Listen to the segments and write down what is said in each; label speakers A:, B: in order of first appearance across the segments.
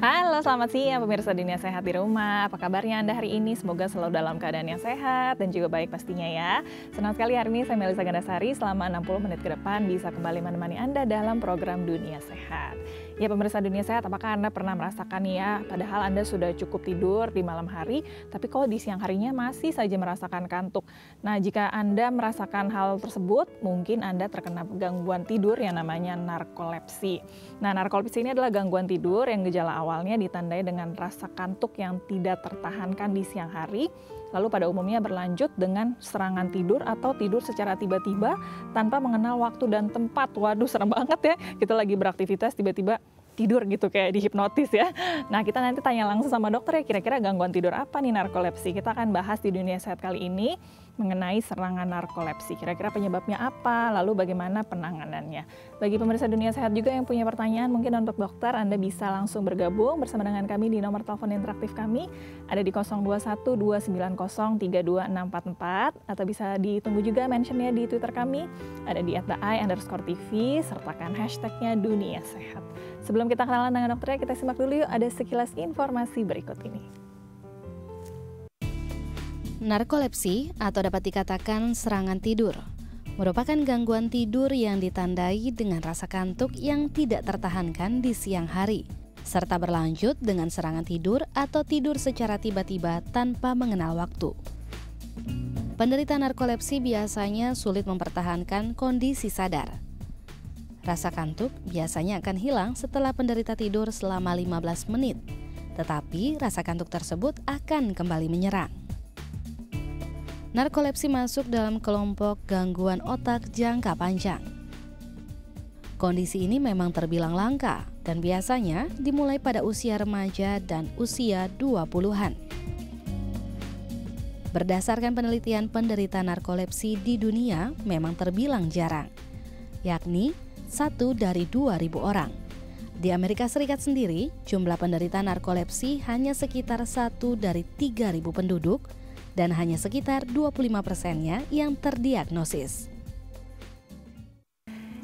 A: Halo, selamat siang pemirsa Dunia Sehat di rumah. Apa kabarnya Anda hari ini? Semoga selalu dalam keadaan yang sehat dan juga baik pastinya ya. Senang sekali hari ini saya Melisa Gandasari selama 60 menit ke depan bisa kembali menemani Anda dalam program Dunia Sehat. Ya pemirsa Dunia Sehat, apakah Anda pernah merasakan ya, padahal Anda sudah cukup tidur di malam hari, tapi kok di siang harinya masih saja merasakan kantuk. Nah, jika Anda merasakan hal tersebut, mungkin Anda terkena gangguan tidur yang namanya narkolepsi. Nah, narkolepsi ini adalah gangguan tidur yang gejala awalnya ditandai dengan rasa kantuk yang tidak tertahankan di siang hari, lalu pada umumnya berlanjut dengan serangan tidur atau tidur secara tiba-tiba tanpa mengenal waktu dan tempat. Waduh, serem banget ya, kita lagi beraktivitas tiba-tiba tidur gitu kayak dihipnotis ya. Nah, kita nanti tanya langsung sama dokter ya, kira-kira gangguan tidur apa nih narkolepsi. Kita akan bahas di Dunia Sehat kali ini mengenai serangan narkolepsi. Kira-kira penyebabnya apa, lalu bagaimana penanganannya. Bagi pemirsa Dunia Sehat juga yang punya pertanyaan mungkin untuk dokter, Anda bisa langsung bergabung bersama dengan kami di nomor telepon interaktif kami. Ada di 021-290-32644 atau bisa ditunggu juga mentionnya di Twitter kami. Ada di @ai_tv, sertakan hashtagnya Dunia Sehat. Sebelum kita kenalan dengan dokternya, kita simak dulu yuk ada sekilas informasi berikut ini.
B: Narkolepsi atau dapat dikatakan serangan tidur merupakan gangguan tidur yang ditandai dengan rasa kantuk yang tidak tertahankan di siang hari, serta berlanjut dengan serangan tidur atau tidur secara tiba-tiba tanpa mengenal waktu. Penderita narkolepsi biasanya sulit mempertahankan kondisi sadar. Rasa kantuk biasanya akan hilang setelah penderita tidur selama 15 menit, tetapi rasa kantuk tersebut akan kembali menyerang. Narkolepsi masuk dalam kelompok gangguan otak jangka panjang. Kondisi ini memang terbilang langka dan biasanya dimulai pada usia remaja dan usia 20-an. Berdasarkan penelitian, penderita narkolepsi di dunia memang terbilang jarang, yakni 1 dari 2.000 orang. Di Amerika Serikat sendiri, jumlah penderita narkolepsi hanya sekitar 1 dari 3.000 penduduk dan hanya sekitar 25%-nya yang terdiagnosis.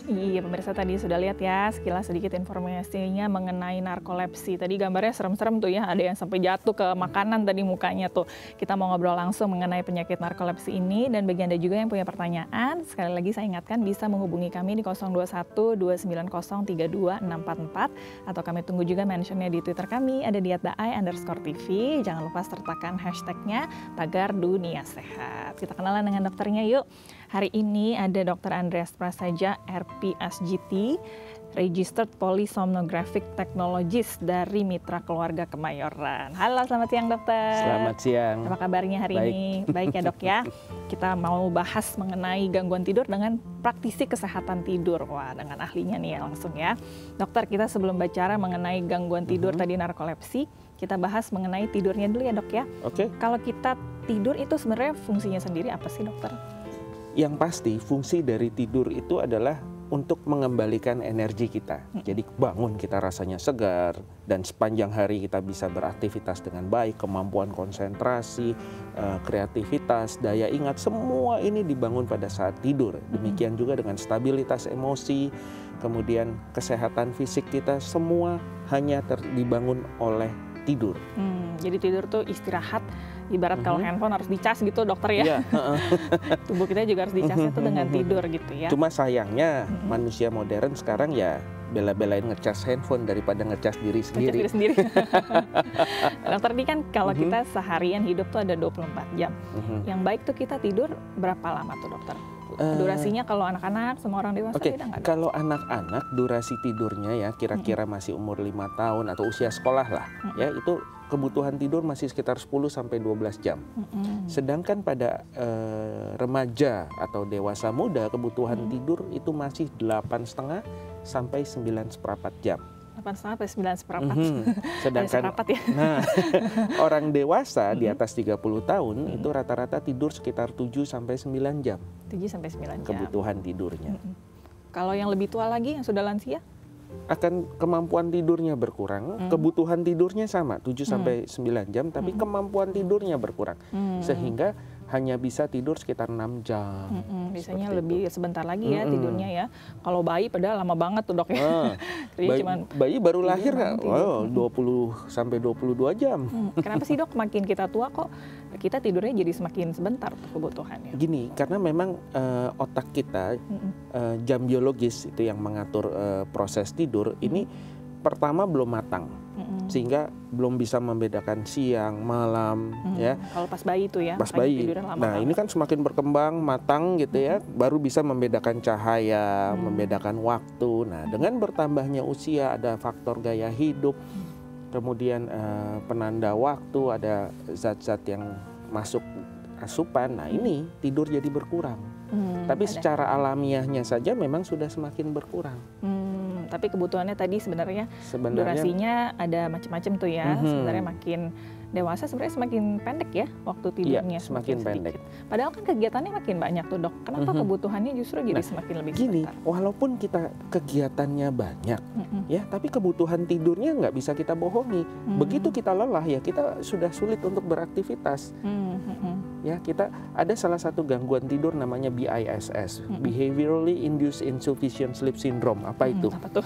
A: Iya pemirsa, tadi sudah lihat ya sekilas sedikit informasinya mengenai narkolepsi. Tadi gambarnya serem-serem tuh ya, ada yang sampai jatuh ke makanan tadi mukanya tuh. Kita mau ngobrol langsung mengenai penyakit narkolepsi ini, dan bagi Anda juga yang punya pertanyaan, sekali lagi saya ingatkan bisa menghubungi kami di 021-290-32644 atau kami tunggu juga mentionnya di Twitter kami, ada di @ai_tv. Jangan lupa sertakan hashtagnya tagar Dunia Sehat. Kita kenalan dengan dokternya yuk. Hari ini ada Dr. Andreas Prasaja, RPSGT, Registered Polysomnographic Technologist dari Mitra Keluarga Kemayoran. Halo, selamat siang dokter.
C: Selamat siang.
A: Apa kabarnya hari ini? Baik ya dok ya. Kita mau bahas mengenai gangguan tidur dengan praktisi kesehatan tidur. Wah, dengan ahlinya nih ya langsung ya. Dokter, kita sebelum bicara mengenai gangguan tidur tadi narkolepsi, kita bahas mengenai tidurnya dulu ya dok ya.
C: Oke.
A: Kalau kita tidur itu sebenarnya fungsinya sendiri apa sih dokter?
C: Yang pasti fungsi dari tidur itu adalah untuk mengembalikan energi kita. Jadi bangun kita rasanya segar dan sepanjang hari kita bisa beraktivitas dengan baik, kemampuan konsentrasi, kreativitas, daya ingat, semua ini dibangun pada saat tidur. Demikian juga dengan stabilitas emosi, kemudian kesehatan fisik kita, semua hanya dibangun oleh tidur.
A: Jadi tidur tuh istirahat, ibarat kalau handphone harus dicas gitu dokter ya. Tubuh kita juga harus dicasnya tuh dengan tidur gitu ya.
C: Cuma sayangnya manusia modern sekarang ya bela-belain ngecas handphone daripada ngecas diri sendiri.
A: Ngecas diri sendiri. Dokter, ini kan kalau kita seharian hidup tuh ada 24 jam. Yang baik tuh kita tidur berapa lama tuh dokter? Durasinya kalau anak-anak sama orang dewasa beda nggak?
C: Kalau anak-anak durasi tidurnya ya kira-kira masih umur 5 tahun atau usia sekolah lah, ya itu kebutuhan tidur masih sekitar 10-12 jam. Sedangkan pada remaja atau dewasa muda kebutuhan tidur itu masih 8,5 sampai 9,4 jam.
A: 8,5 sampai 9,4.
C: Sedangkan
A: ya?
C: Nah, orang dewasa di atas 30 tahun itu rata-rata tidur sekitar 7 sampai 9 jam.
A: 7 sampai 9 jam.
C: Kebutuhan tidurnya.
A: Kalau yang lebih tua lagi yang sudah lansia?
C: Akan kemampuan tidurnya berkurang, kebutuhan tidurnya sama 7 sampai 9 jam, tapi kemampuan tidurnya berkurang. Sehingga hanya bisa tidur sekitar 6 jam.
A: Biasanya lebih sebentar lagi ya tidurnya ya. Kalau bayi padahal lama banget tuh dok ya.
C: Bayi baru lahir 20 sampai 22 jam.
A: Kenapa sih dok makin kita tua kok kita tidurnya jadi semakin sebentar tuh kebutuhannya?
C: Gini, karena memang otak kita jam biologis itu yang mengatur proses tidur ini pertama belum matang. Sehingga belum bisa membedakan siang, malam, ya.
A: Kalau pas bayi itu ya.
C: Pas bayi. Nah, ini kan semakin berkembang, matang gitu ya, baru bisa membedakan cahaya, membedakan waktu. Nah, dengan bertambahnya usia ada faktor gaya hidup, kemudian penanda waktu, ada zat-zat yang masuk asupan. Nah, ini tidur jadi berkurang. Tapi secara alamiahnya saja memang sudah semakin berkurang.
A: Tapi kebutuhannya tadi sebenarnya durasinya ada macam-macam tuh ya. Sebenarnya makin dewasa sebenarnya semakin pendek ya waktu tidurnya.
C: Iya, semakin pendek.
A: Padahal kan kegiatannya makin banyak tuh dok. Kenapa kebutuhannya justru jadi semakin lebih
C: gini,
A: sebentar?
C: walaupun kita kegiatannya banyak, ya, tapi kebutuhan tidurnya nggak bisa kita bohongi. Begitu kita lelah ya kita sudah sulit untuk beraktivitas. Ya, kita ada salah satu gangguan tidur namanya BISS, Behaviorally Induced Insufficient Sleep Syndrome. Apa itu?
A: Apa tuh?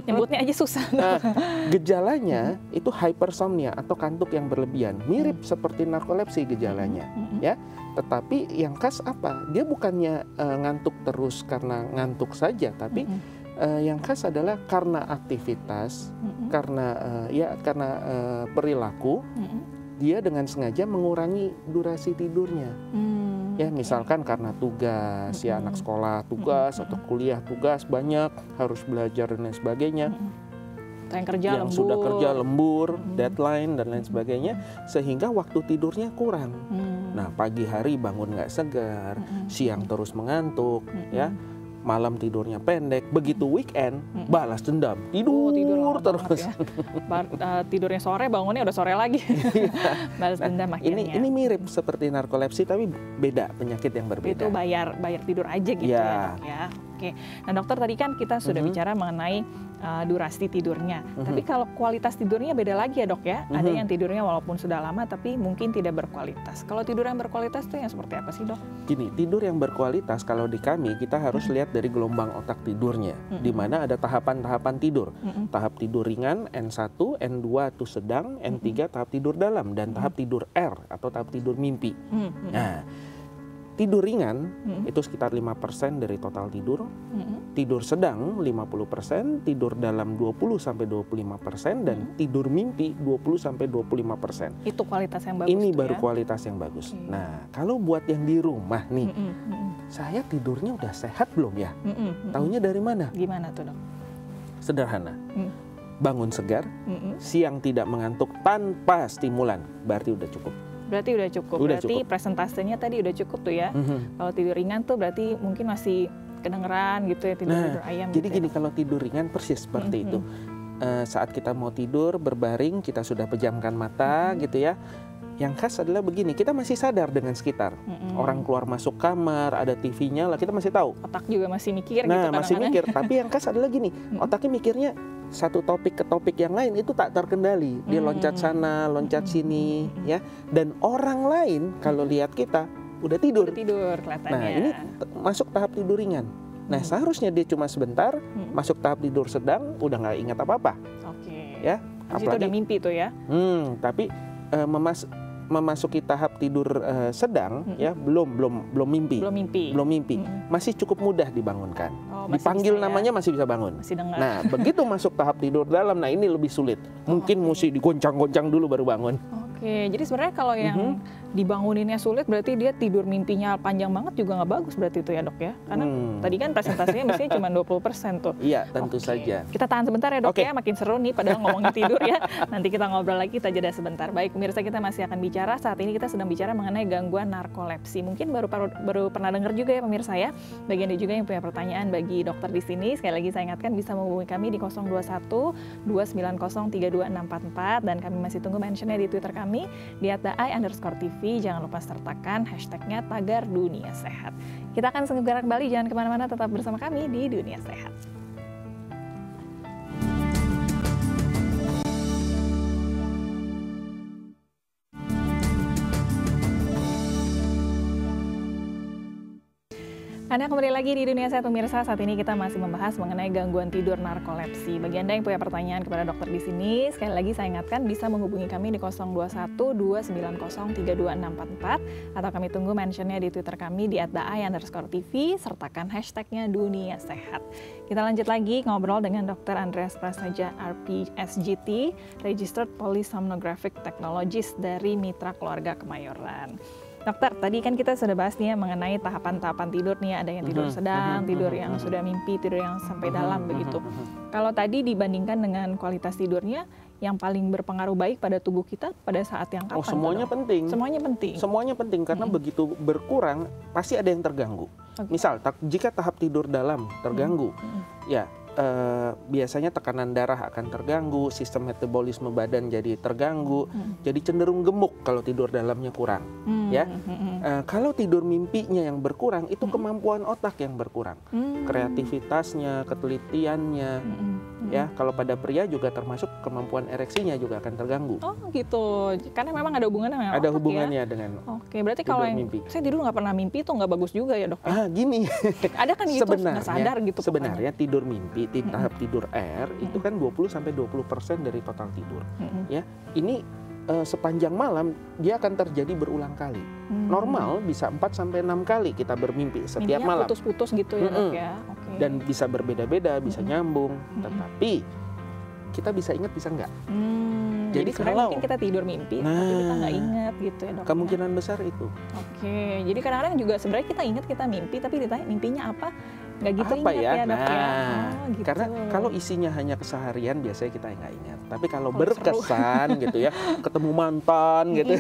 A: Nyebutnya aja susah.
C: Nah, gejalanya itu hypersomnia atau kantuk yang berlebihan, mirip seperti narkolepsi gejalanya, ya. Tetapi yang khas apa? Dia bukannya ngantuk terus karena ngantuk saja, tapi yang khas adalah karena aktivitas, karena perilaku. Dia dengan sengaja mengurangi durasi tidurnya. Ya, misalkan karena tugas, ya anak sekolah tugas atau kuliah tugas banyak, harus belajar dan lain sebagainya.
A: Yang
C: sudah kerja lembur, deadline dan lain sebagainya, sehingga waktu tidurnya kurang. Nah, pagi hari bangun nggak segar, siang terus mengantuk, ya. Malam tidurnya pendek, begitu weekend balas dendam, tidur terus.
A: Ya. Tidurnya sore, bangunnya udah sore lagi. Balas dendam akhirnya.
C: Ini mirip seperti narkolepsi tapi beda, penyakit yang berbeda.
A: Itu bayar tidur aja gitu ya dok ya. Oke. Nah dokter tadi kan kita sudah bicara mengenai durasi tidurnya. Tapi kalau kualitas tidurnya beda lagi ya dok ya. Ada yang tidurnya walaupun sudah lama tapi mungkin tidak berkualitas. Kalau tidur yang berkualitas itu yang seperti apa sih dok?
C: Gini, tidur yang berkualitas kalau di kami kita harus lihat dari gelombang otak tidurnya. Di mana ada tahapan-tahapan tidur. Tahap tidur ringan, N1, N2 itu sedang, N3 tahap tidur dalam, dan tahap tidur R atau tahap tidur mimpi. Nah, tidur ringan itu sekitar 5% dari total tidur. Tidur sedang 50%, tidur dalam 20-25%, dan tidur mimpi 20-25%.
A: Itu kualitas yang bagus.
C: Ini baru kualitas yang bagus. Nah, kalau buat yang di rumah nih, saya tidurnya udah sehat belum ya? Taunya dari mana?
A: Gimana tuh dok?
C: Sederhana. Bangun segar, siang tidak mengantuk tanpa stimulan, berarti udah cukup.
A: Berarti udah cukup. Berarti presentasenya tadi udah cukup tuh ya. Kalau tidur ringan tuh berarti mungkin masih kedengeran gitu ya, tidur ayam.
C: Jadi
A: gitu
C: gini, kalau tidur ringan persis seperti itu. Saat kita mau tidur berbaring, kita sudah pejamkan mata gitu ya. Yang khas adalah begini, kita masih sadar dengan sekitar. Orang keluar masuk kamar, ada TV-nya lah, kita masih tahu.
A: Otak juga masih mikir gitu
C: kadang-kadang. Masih mikir, tapi yang khas adalah gini, otaknya mikirnya satu topik ke topik yang lain itu tak terkendali. Dia loncat sana, loncat sini, ya. Dan orang lain kalau lihat kita udah tidur.
A: Kelihatannya.
C: Nah, ini masuk tahap tidur ringan. Nah, seharusnya dia cuma sebentar, masuk tahap tidur sedang, udah nggak ingat apa-apa.
A: Oke.
C: Ya.
A: Apalagi itu udah mimpi tuh ya.
C: Tapi memasuki tahap tidur sedang, ya belum mimpi. Masih cukup mudah dibangunkan. Dipanggil namanya masih bisa bangun. Nah, begitu masuk tahap tidur dalam, nah ini lebih sulit. Mungkin mesti digoncang-goncang dulu baru bangun.
A: Oke, jadi sebenarnya kalau yang dibanguninnya sulit berarti dia tidur mimpinya panjang banget juga nggak bagus berarti itu ya dok ya? Karena tadi kan presentasinya biasanya cuma 20% tuh.
C: Iya, tentu saja.
A: Kita tahan sebentar ya dok ya, makin seru nih padahal ngomongin tidur ya. Nanti kita ngobrol lagi, kita jeda sebentar. Baik pemirsa, kita masih akan bicara, saat ini kita sedang bicara mengenai gangguan narkolepsi. Mungkin baru pernah dengar juga ya pemirsa ya. Bagi Anda juga yang punya pertanyaan bagi dokter di sini, sekali lagi saya ingatkan bisa menghubungi kami di 021 290 32644 dan kami masih tunggu mentionnya di Twitter kami di @ai_tv. Jangan lupa sertakan hashtagnya Tagar Dunia Sehat. Kita akan segera kembali, jangan kemana-mana, tetap bersama kami di Dunia Sehat. Anda kembali lagi di Dunia Sehat pemirsa. Saat ini kita masih membahas mengenai gangguan tidur narkolepsi. Bagi Anda yang punya pertanyaan kepada dokter di sini, sekali lagi saya ingatkan bisa menghubungi kami di 021 290 32644 atau kami tunggu mentionnya di Twitter kami di @daai_tv sertakan hashtagnya Dunia Sehat. Kita lanjut lagi ngobrol dengan Dr. Andreas Prasaja, RPSGT, Registered Polysomnographic Technologist dari Mitra Keluarga Kemayoran. Dokter, tadi kan kita sudah bahas nih ya mengenai tahapan-tahapan tidur nih, ada yang tidur sedang, tidur yang sudah mimpi, tidur yang sampai dalam begitu. Kalau tadi dibandingkan dengan kualitas tidurnya, yang paling berpengaruh baik pada tubuh kita pada saat yang kapan?
C: Semuanya penting.
A: Semuanya penting.
C: Semuanya penting karena begitu berkurang pasti ada yang terganggu. Misal jika tahap tidur dalam terganggu, ya biasanya tekanan darah akan terganggu, sistem metabolisme badan jadi terganggu, jadi cenderung gemuk kalau tidur dalamnya kurang. Ya, kalau tidur mimpinya yang berkurang, itu kemampuan otak yang berkurang, kreativitasnya, ketelitiannya. Ya, kalau pada pria juga termasuk kemampuan ereksinya juga akan terganggu.
A: Oh gitu, karena memang ada hubungannya dengan
C: ada
A: otak
C: hubungannya
A: ya?
C: dengan.
A: Oke, berarti kalau yang
C: mimpi.
A: saya tidur nggak pernah mimpi itu nggak bagus juga ya dok?
C: Gini.
A: Ada kan gitu nggak sadar gitu.
C: Sebenarnya tidur mimpi di tahap tidur R itu kan 20-20% dari total tidur. Ya, ini sepanjang malam dia akan terjadi berulang kali. Normal bisa 4-6 kali kita bermimpi setiap
A: mimpinya
C: malam.
A: Putus-putus gitu ya dok ya.
C: Dan bisa berbeda-beda, bisa nyambung. Tetapi kita bisa ingat bisa enggak.
A: Jadi sebenarnya mungkin kita tidur mimpi, tapi kita nggak ingat gitu ya dok.
C: Kemungkinan besar itu.
A: Oke, jadi kadang-kadang juga sebenarnya kita ingat kita mimpi, tapi ditanya mimpinya apa, nggak gitu
C: apa
A: ingat ya dok ya. Gitu.
C: Karena kalau isinya hanya keseharian biasanya kita nggak ingat. Tapi kalau berkesan gitu ya, ketemu mantan gitu,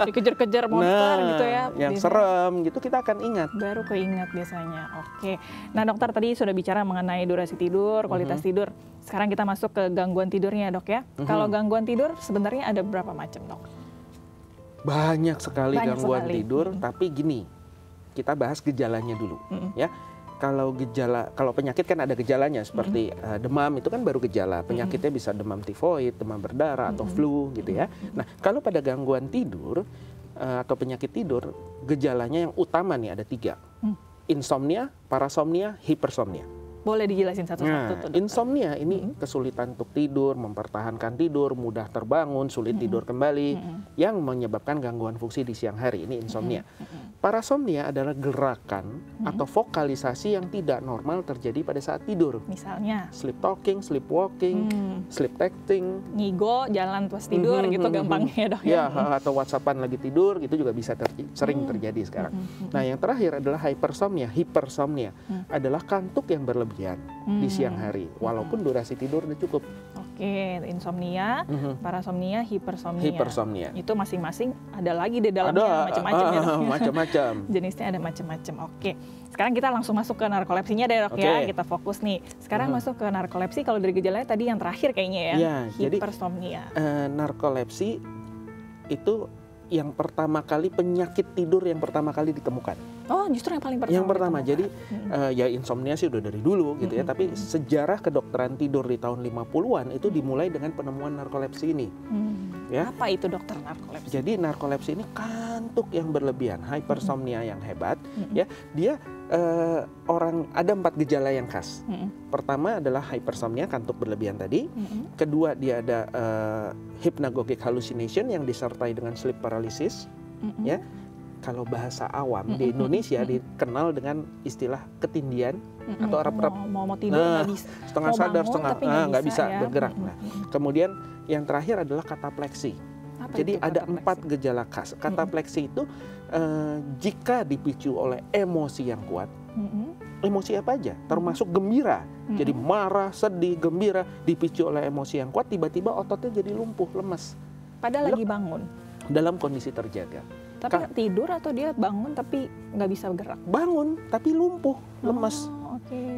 A: dikejar-kejar monster gitu ya,
C: yang serem gitu kita akan ingat.
A: Baru keingat biasanya. Oke. Nah dokter tadi sudah bicara mengenai durasi tidur, kualitas tidur. Sekarang kita masuk ke gangguan tidurnya dok ya. Kalau gangguan tidur sebenarnya ada berapa macam dok?
C: Banyak sekali gangguan tidur, tapi gini, kita bahas gejalanya dulu ya. Kalau penyakit kan ada gejalanya seperti demam itu kan baru gejala. Penyakitnya bisa demam tifoid, demam berdarah atau flu gitu ya. Nah, kalau pada gangguan tidur atau penyakit tidur, gejalanya yang utama nih ada 3. Insomnia, parasomnia, hipersomnia.
A: Boleh dijelasin satu-satu tuh.
C: Insomnia ini kesulitan untuk tidur, mempertahankan tidur, mudah terbangun, sulit tidur kembali, yang menyebabkan gangguan fungsi di siang hari. Ini insomnia. Parasomnia adalah gerakan atau vokalisasi yang tidak normal terjadi pada saat tidur.
A: Misalnya?
C: Sleep talking, sleep walking, sleep texting.
A: Ngigo, jalan pas tidur gitu gampangnya dok ya.
C: Atau whatsappan lagi tidur, itu juga bisa sering terjadi sekarang. Nah yang terakhir adalah hypersomnia. Hipersomnia adalah kantuk yang berlebihan di siang hari, walaupun durasi tidur udah cukup.
A: Oke, insomnia, parasomnia, hipersomnia. Itu masing-masing ada lagi di dalamnya macam-macam ya dok.
C: Macam-macam.
A: Jenisnya ada macam-macam. Oke, sekarang kita langsung masuk ke narkolepsinya deh dok ya. Kita fokus nih. Sekarang masuk ke narkolepsi. Kalau dari gejalanya tadi yang terakhir kayaknya ya, hipersomnia.
C: Jadi narkolepsi itu yang pertama kali penyakit tidur yang pertama kali ditemukan.
A: Oh, justru yang paling pertama.
C: Yang pertama. Jadi ya insomnia sih udah dari dulu gitu ya, tapi sejarah kedokteran tidur di tahun 50-an itu dimulai dengan penemuan narkolepsi ini. Ya.
A: Apa itu dokter narkolepsi?
C: Jadi narkolepsi ini kantuk yang berlebihan, hypersomnia yang hebat ya. Dia ada 4 gejala yang khas. Pertama adalah hypersomnia, kantuk berlebihan tadi. Kedua dia ada hypnagogic hallucination yang disertai dengan sleep paralysis. Ya, kalau bahasa awam di Indonesia dikenal dengan istilah ketindian atau arap-arap.
A: Mau tidur nggak bisa.
C: Setengah sadar, setengah nggak bisa
A: ya.
C: bergerak. Nah, kemudian yang terakhir adalah katapleksi. Jadi ada 4 gejala khas. Katapleksi itu jika dipicu oleh emosi yang kuat, emosi apa aja, termasuk gembira. Jadi marah, sedih, gembira, dipicu oleh emosi yang kuat, tiba-tiba ototnya jadi lumpuh, lemas.
A: Padahal lagi bangun.
C: Dalam kondisi terjaga.
A: Tapi tidur atau dia bangun tapi nggak bisa bergerak?
C: Bangun tapi lumpuh, lemas.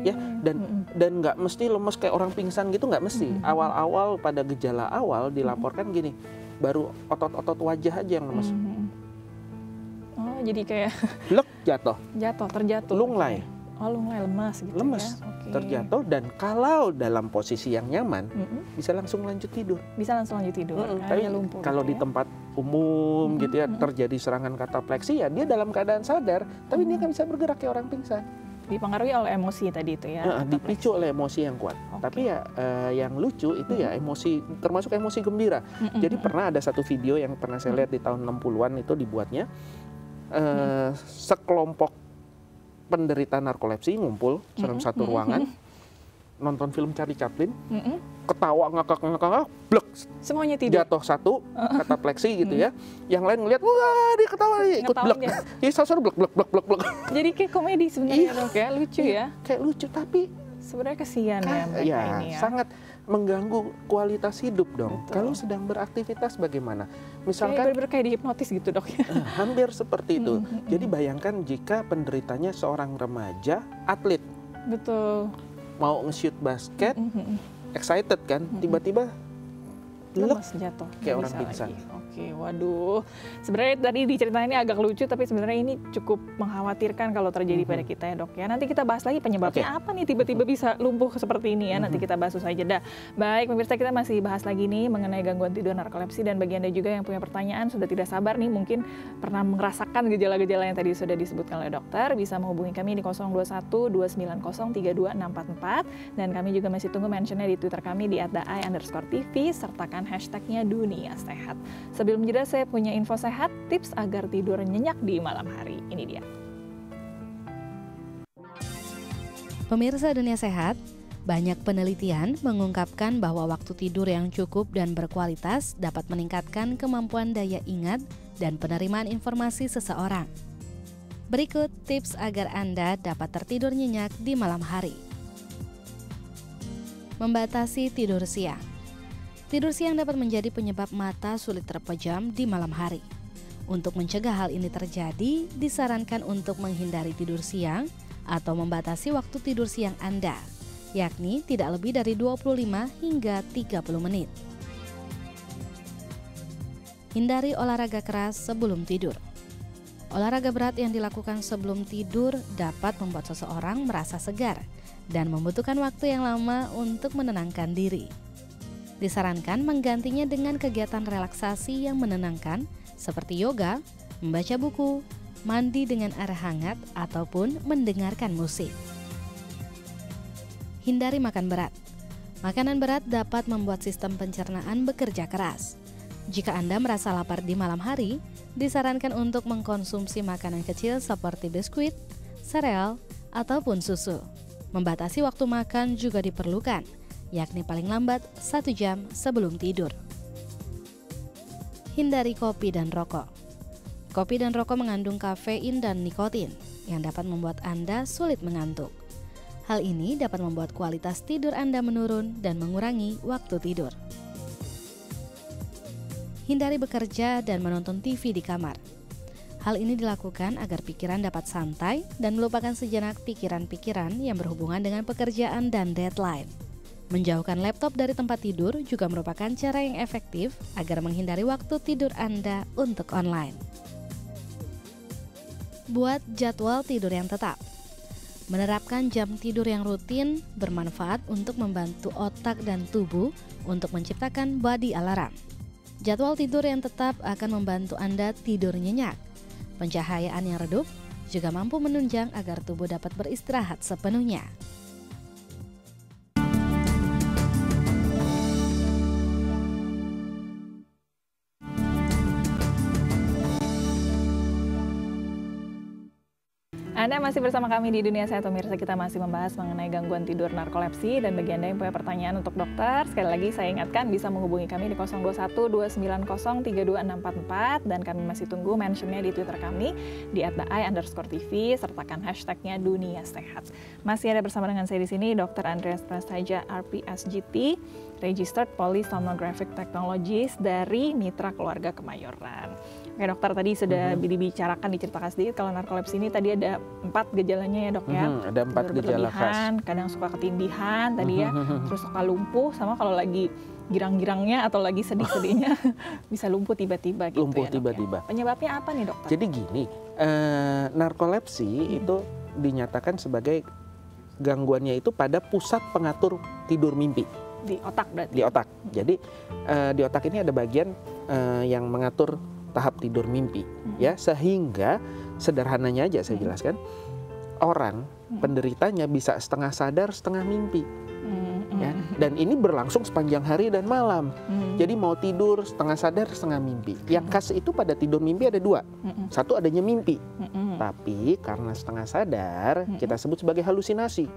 C: Ya, dan nggak mesti lemas kayak orang pingsan gitu, nggak mesti. Awal-awal pada gejala awal dilaporkan gini, baru otot-otot wajah aja yang lemas.
A: Oh, jadi kayak
C: terjatuh, lunglai.
A: Oh, lunglai lemas gitu.
C: Lemas,
A: ya?
C: terjatuh, dan kalau dalam posisi yang nyaman bisa langsung lanjut tidur.
A: Bisa langsung lanjut tidur.
C: Tapi
A: lumpuh
C: kalau
A: gitu
C: di tempat umum gitu ya terjadi serangan katapleksi, ya dia dalam keadaan sadar, tapi dia nggak bisa bergerak kayak orang pingsan.
A: Dipengaruhi oleh emosi tadi itu ya?
C: Dipicu oleh emosi yang kuat. Tapi ya yang lucu itu ya emosi, termasuk emosi gembira. Jadi pernah ada satu video yang pernah saya lihat di tahun 60-an itu dibuatnya, sekelompok penderita narkolepsi ngumpul dalam satu ruangan, nonton film Charlie Chaplin, ketawa ngakak-ngakak, blek,
A: semuanya tidur.
C: Jatuh satu, katapleksi gitu ya. Yang lain ngeliat, wah dia ketawa, ikut blek. Jadi sasar blek.
A: Jadi kayak komedi sebenarnya dok ya, lucu ya.
C: Kayak lucu, tapi
A: sebenarnya kesian ya mereka ini ya.
C: Sangat mengganggu kualitas hidup dong. Betul. Kalau sedang beraktivitas bagaimana? Misalkan
A: kayak dihipnotis gitu dok ya.
C: Hampir seperti itu. Jadi bayangkan jika penderitanya seorang remaja atlet.
A: Betul.
C: Mau nge-shoot basket, excited kan, tiba-tiba
A: lemas jatuh
C: kayak orang pingsan.
A: Oke, waduh. Sebenarnya tadi diceritain ini agak lucu, tapi sebenarnya ini cukup mengkhawatirkan kalau terjadi pada kita ya dok ya. Nanti kita bahas lagi penyebabnya apa nih tiba-tiba bisa lumpuh seperti ini ya. Nanti kita bahas usai jeda. Baik, pemirsa, kita masih bahas lagi nih mengenai gangguan tidur narkolepsi, dan bagi Anda juga yang punya pertanyaan sudah tidak sabar nih, mungkin pernah merasakan gejala-gejala yang tadi sudah disebutkan oleh dokter, bisa menghubungi kami di 021 290 32644, dan kami juga masih tunggu mentionnya di Twitter kami di @daai_tv, sertakan hashtagnya Dunia Sehat. Sebelum jeda saya punya info sehat, tips agar tidur nyenyak di malam hari. Ini dia.
B: Pemirsa Dunia Sehat, banyak penelitian mengungkapkan bahwa waktu tidur yang cukup dan berkualitas dapat meningkatkan kemampuan daya ingat dan penerimaan informasi seseorang. Berikut tips agar Anda dapat tertidur nyenyak di malam hari. Membatasi tidur siang. Tidur siang dapat menjadi penyebab mata sulit terpejam di malam hari. Untuk mencegah hal ini terjadi, disarankan untuk menghindari tidur siang atau membatasi waktu tidur siang Anda, yakni tidak lebih dari 25 hingga 30 menit. Hindari olahraga keras sebelum tidur. Olahraga berat yang dilakukan sebelum tidur dapat membuat seseorang merasa segar dan membutuhkan waktu yang lama untuk menenangkan diri. Disarankan menggantinya dengan kegiatan relaksasi yang menenangkan seperti yoga, membaca buku, mandi dengan air hangat, ataupun mendengarkan musik. Hindari makan berat. Makanan berat dapat membuat sistem pencernaan bekerja keras. Jika Anda merasa lapar di malam hari, disarankan untuk mengkonsumsi makanan kecil seperti biskuit, sereal, ataupun susu. Membatasi waktu makan juga diperlukan, yakni paling lambat 1 jam sebelum tidur. Hindari kopi dan rokok. Kopi dan rokok mengandung kafein dan nikotin yang dapat membuat Anda sulit mengantuk. Hal ini dapat membuat kualitas tidur Anda menurun dan mengurangi waktu tidur. Hindari bekerja dan menonton TV di kamar. Hal ini dilakukan agar pikiran dapat santai dan melupakan sejenak pikiran-pikiran yang berhubungan dengan pekerjaan dan deadline. Menjauhkan laptop dari tempat tidur juga merupakan cara yang efektif agar menghindari waktu tidur Anda untuk online. Buat jadwal tidur yang tetap. Menerapkan jam tidur yang rutin bermanfaat untuk membantu otak dan tubuh untuk menciptakan body alarm. Jadwal tidur yang tetap akan membantu Anda tidur nyenyak. Pencahayaan yang redup juga mampu menunjang agar tubuh dapat beristirahat sepenuhnya.
A: Anda masih bersama kami di Dunia Sehat, pemirsa. Kita masih membahas mengenai gangguan tidur narkolepsi, dan bagi Anda yang punya pertanyaan untuk dokter, sekali lagi saya ingatkan bisa menghubungi kami di 021 290 32644, dan kami masih tunggu mentionnya di Twitter kami di @daai_tv, sertakan hashtagnya Dunia Sehat. Masih ada bersama dengan saya di sini Dr. Andreas Prasaja, RPSGT, Registered Polysomnographic Technologist dari Mitra Keluarga Kemayoran. Oke dokter, tadi sudah diceritakan sedikit kalau narkolepsi ini tadi ada 4 gejalanya ya dok ya.
C: Ada 4 gejala khas.
A: Kadang suka ketindihan tadi ya, terus suka lumpuh, sama kalau lagi girang-girangnya atau lagi sedih-sedihnya bisa lumpuh tiba-tiba gitu.
C: Lumpuh
A: ya,
C: tiba-tiba.
A: Ya. Penyebabnya apa nih dokter?
C: Jadi gini, narkolepsi itu dinyatakan sebagai gangguannya itu pada pusat pengatur tidur mimpi.
A: Di otak berarti? Di
C: otak. Jadi di otak ini ada bagian yang mengatur tahap tidur mimpi, ya, sehingga sederhananya aja saya jelaskan, orang penderitanya bisa setengah sadar, setengah mimpi. Ya, dan ini berlangsung sepanjang hari dan malam. Jadi mau tidur setengah sadar, setengah mimpi. Yang khas itu pada tidur mimpi ada dua. Satu adanya mimpi. Tapi karena setengah sadar, kita sebut sebagai halusinasi.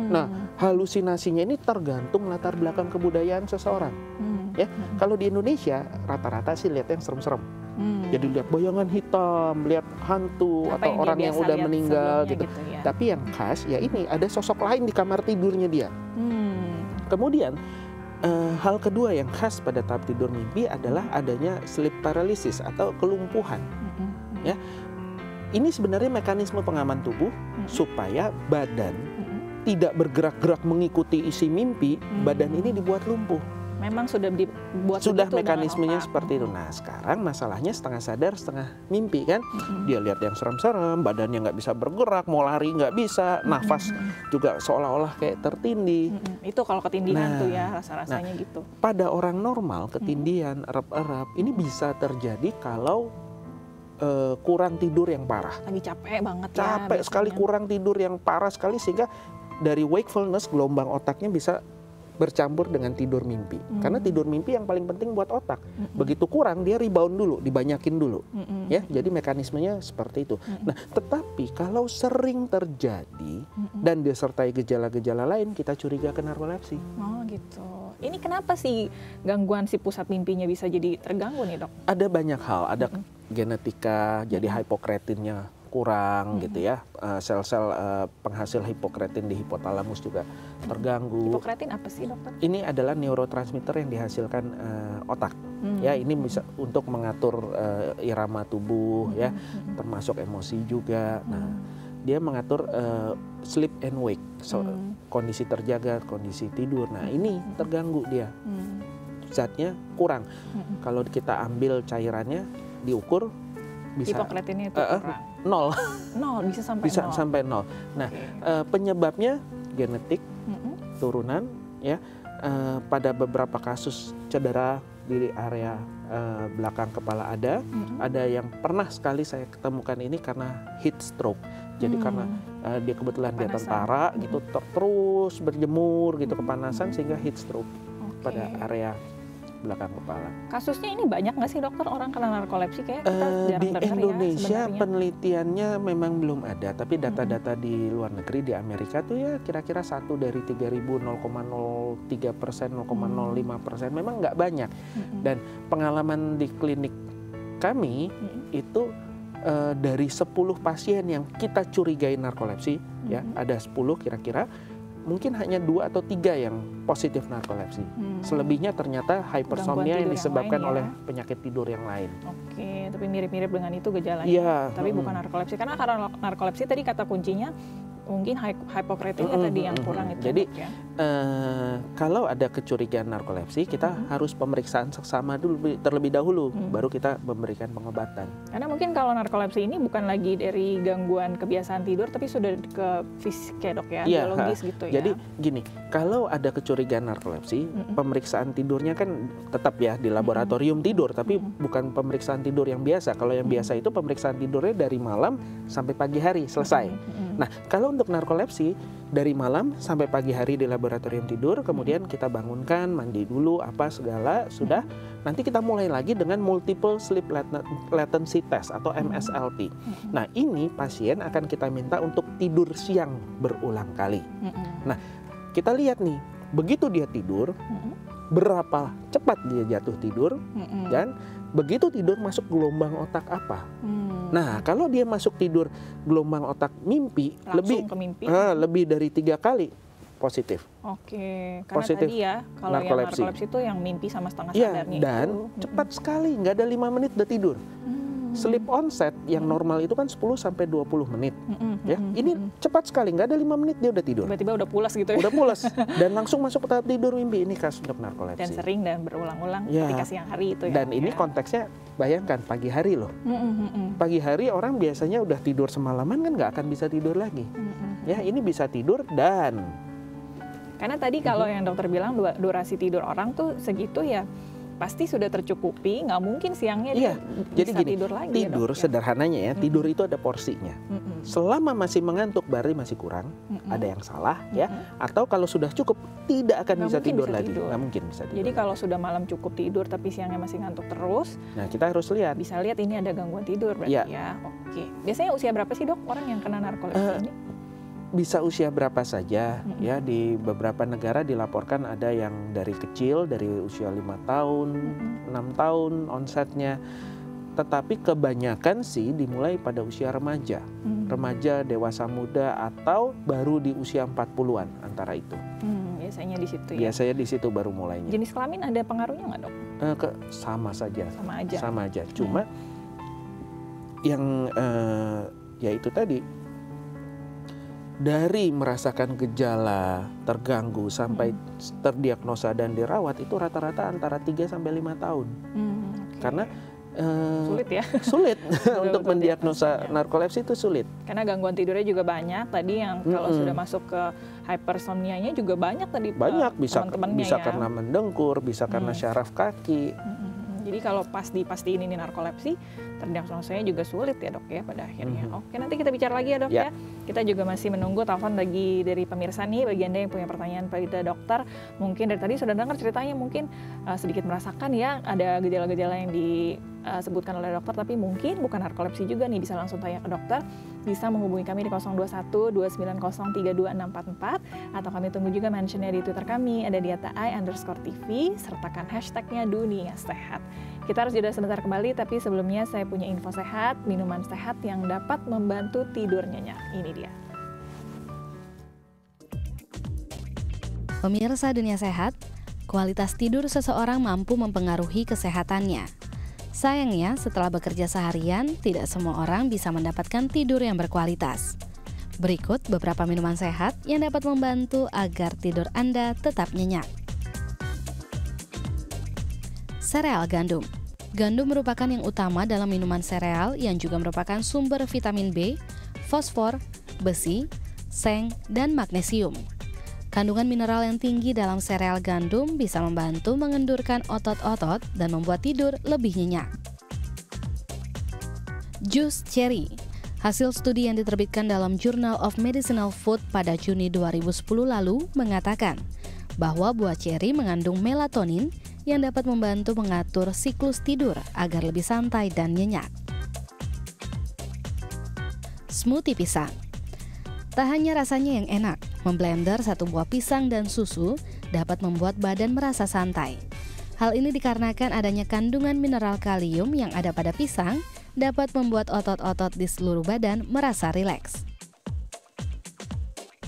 C: Nah, halusinasinya ini tergantung latar belakang kebudayaan seseorang. Ya, kalau di Indonesia rata-rata sih lihat yang serem-serem. Jadi lihat bayangan hitam, lihat hantu
A: apa
C: atau orang yang udah meninggal gitu.
A: Ya.
C: Tapi yang khas ya ini ada sosok lain di kamar tidurnya dia. Kemudian hal kedua yang khas pada tahap tidur mimpi adalah adanya sleep paralysis atau kelumpuhan. Ya, ini sebenarnya mekanisme pengaman tubuh supaya badan tidak bergerak-gerak mengikuti isi mimpi. Badan ini dibuat lumpuh.
A: Memang sudah dibuat
C: sudah mekanismenya seperti itu. Nah, sekarang masalahnya setengah sadar, setengah mimpi kan. Dia lihat yang serem-serem, badannya nggak bisa bergerak, mau lari nggak bisa, nafas juga seolah-olah kayak tertindih.
A: Itu kalau ketindihan tuh ya rasa-rasanya gitu.
C: Pada orang normal ketindihan, erap-erap ini bisa terjadi kalau kurang tidur yang parah.
A: Lagi capek banget ya.
C: Capek sekali, kurang tidur yang parah sekali sehingga dari wakefulness gelombang otaknya bisa bercampur dengan tidur mimpi. Karena tidur mimpi yang paling penting buat otak. Begitu kurang dia rebound dulu, dibanyakin dulu. Ya, jadi mekanismenya seperti itu. Nah, tetapi kalau sering terjadi dan disertai gejala-gejala lain, kita curiga ke narkolepsi.
A: Oh, gitu. Ini kenapa sih gangguan si pusat mimpinya bisa jadi terganggu nih, Dok?
C: Ada banyak hal, ada genetika, jadi hipokretinnya kurang gitu ya, sel-sel penghasil hipokretin di hipotalamus juga terganggu.
A: Hipokretin apa sih, Dokter?
C: Ini adalah neurotransmitter yang dihasilkan otak. Ya, ini bisa untuk mengatur irama tubuh ya, termasuk emosi juga. Nah, dia mengatur sleep and wake, kondisi terjaga, kondisi tidur. Nah, ini terganggu dia. Zatnya kurang. Kalau kita ambil cairannya, diukur bisa
A: hipokretinnya itu kurang.
C: Nol.
A: Bisa sampai
C: bisa
A: nol.
C: sampai nol. Nah, penyebabnya genetik, turunan, ya. Pada beberapa kasus cedera di area belakang kepala ada yang pernah sekali saya ketemukan ini karena heat stroke. Jadi karena dia kebetulan dia tentara gitu, terus berjemur gitu kepanasan sehingga heat stroke pada area belakang kepala.
A: Kasusnya ini banyak nggak sih, Dokter, orang kena narkolepsi? Kayak kita jarang
C: di
A: dengar
C: Indonesia
A: ya,
C: penelitiannya memang belum ada, tapi data-data di luar negeri, di Amerika tuh ya kira-kira 1 dari 3.000, 0,03%, 0,05%, memang nggak banyak. Dan pengalaman di klinik kami itu dari 10 pasien yang kita curigai narkolepsi, ya ada 10 kira-kira, mungkin hanya 2 atau 3 yang positif narkolepsi. Selebihnya ternyata hypersomnia yang disebabkan oleh penyakit tidur yang lain.
A: Oke, tapi mirip-mirip dengan itu gejalanya.
C: Iya,
A: tapi bukan narkolepsi. Karena narkolepsi tadi kata kuncinya mungkin hipokretinnya tadi yang kurang itu.
C: Jadi
A: ya?
C: kalau ada kecurigaan narkolepsi, kita harus pemeriksaan seksama dulu terlebih dahulu, baru kita memberikan pengobatan.
A: Karena mungkin kalau narkolepsi ini bukan lagi dari gangguan kebiasaan tidur, tapi sudah ke fisik ya, Dok ya, biologis gitu ya.
C: Jadi gini, kalau ada kecurigaan narkolepsi, pemeriksaan tidurnya kan tetap ya di laboratorium tidur, tapi bukan pemeriksaan tidur yang biasa. Kalau yang biasa itu pemeriksaan tidurnya dari malam sampai pagi hari selesai. Nah, kalau untuk narkolepsi dari malam sampai pagi hari di laboratorium tidur, kemudian kita bangunkan, mandi dulu, apa segala, sudah. Nanti kita mulai lagi dengan multiple sleep latency test atau MSLT. Nah, ini pasien akan kita minta untuk tidur siang berulang kali. Nah, kita lihat nih, begitu dia tidur, berapa cepat dia jatuh tidur, dan begitu tidur masuk gelombang otak apa. Nah, kalau dia masuk tidur gelombang otak mimpi, lebih dari 3 kali positif.
A: Oke, karena
C: positif
A: tadi ya kalau yang narkolepsi itu yang mimpi sama setengah sadarnya
C: dan
A: itu.
C: Cepat sekali, nggak ada 5 menit udah tidur. Sleep onset yang normal itu kan 10 sampai 20 menit. Ya, ini cepat sekali, nggak ada 5 menit dia udah tidur.
A: Tiba-tiba udah pulas gitu ya.
C: Udah pulas dan langsung masuk ke tahap tidur mimpi. Ini kasus untuk narkolepsi.
A: Dan sering dan berulang-ulang ketika siang hari itu ya.
C: Dan ini konteksnya bayangkan pagi hari loh. Pagi hari orang biasanya udah tidur semalaman kan nggak akan bisa tidur lagi. Ya, ini bisa tidur dan
A: karena tadi kalau yang dokter bilang durasi tidur orang tuh segitu ya. pasti sudah tercukupi, nggak mungkin siangnya
C: Iya,
A: dia
C: jadi
A: bisa
C: gini,
A: tidur lagi.
C: tidur
A: ya, Dok, ya?
C: sederhananya ya, tidur itu ada porsinya. Selama masih mengantuk berarti masih kurang, ada yang salah ya. Atau kalau sudah cukup tidak akan
A: Nggak
C: bisa
A: mungkin
C: tidur
A: bisa
C: lagi,
A: tidur.
C: nggak mungkin bisa tidur.
A: Jadi
C: lagi.
A: kalau sudah malam cukup tidur tapi siangnya masih ngantuk terus,
C: Nah, kita harus lihat.
A: bisa lihat ini ada gangguan tidur berarti
C: Iya.
A: ya. Oke. Biasanya usia berapa sih, Dok, orang yang kena narkolepsi ini?
C: Bisa usia berapa saja ya, di beberapa negara dilaporkan ada yang dari kecil, dari usia 5 tahun, 6 tahun onsetnya. Tetapi kebanyakan sih dimulai pada usia remaja. Remaja, dewasa muda, atau baru di usia 40-an antara itu.
A: Biasanya di situ ya.
C: Biasanya di situ baru mulainya.
A: Jenis kelamin ada pengaruhnya nggak, Dok?
C: Sama saja.
A: Sama aja.
C: Sama aja. Cuma yang ya itu tadi, dari merasakan gejala terganggu sampai terdiagnosa dan dirawat itu rata-rata antara 3 sampai 5 tahun.
A: Oke.
C: Karena
A: Sulit ya.
C: sulit untuk
A: Betul,
C: mendiagnosa narkolepsi itu sulit.
A: Karena gangguan tidurnya juga banyak. Tadi yang kalau sudah masuk ke hypersomnianya juga banyak tadi.
C: Banyak, bisa
A: teman-temannya ya.
C: karena mendengkur, bisa karena syaraf kaki.
A: Jadi kalau pas dipastiin ini narkolepsi, terdiagnosanya juga sulit ya, Dok, ya, pada akhirnya. Oke, nanti kita bicara lagi ya, Dok, ya. Kita juga masih menunggu telepon lagi dari pemirsa nih, bagi Anda yang punya pertanyaan pada dokter. Mungkin dari tadi sudah dengar ceritanya, mungkin sedikit merasakan ya, ada gejala-gejala yang disebutkan oleh dokter, tapi mungkin bukan narkolepsi juga nih, bisa langsung tanya ke dokter. Bisa menghubungi kami di 021-2903-2644, atau kami tunggu juga mentionnya di Twitter kami, ada di @i_tv, sertakan hashtagnya Dunia Sehat. Kita harus jeda sebentar kembali, tapi sebelumnya saya punya info sehat, minuman sehat yang dapat membantu tidur nyenyak. Ini dia.
B: Pemirsa Dunia Sehat, kualitas tidur seseorang mampu mempengaruhi kesehatannya. Sayangnya, setelah bekerja seharian, tidak semua orang bisa mendapatkan tidur yang berkualitas. Berikut beberapa minuman sehat yang dapat membantu agar tidur Anda tetap nyenyak. Sereal gandum. Gandum merupakan yang utama dalam minuman sereal yang juga merupakan sumber vitamin B, fosfor, besi, seng, dan magnesium. Kandungan mineral yang tinggi dalam sereal gandum bisa membantu mengendurkan otot-otot dan membuat tidur lebih nyenyak. Jus cherry. Hasil studi yang diterbitkan dalam Journal of Medicinal Food pada Juni 2010 lalu mengatakan bahwa buah cherry mengandung melatonin yang dapat membantu mengatur siklus tidur agar lebih santai dan nyenyak. Smoothie pisang. Tak hanya rasanya yang enak, memblender satu buah pisang dan susu dapat membuat badan merasa santai. Hal ini dikarenakan adanya kandungan mineral kalium yang ada pada pisang dapat membuat otot-otot di seluruh badan merasa rileks.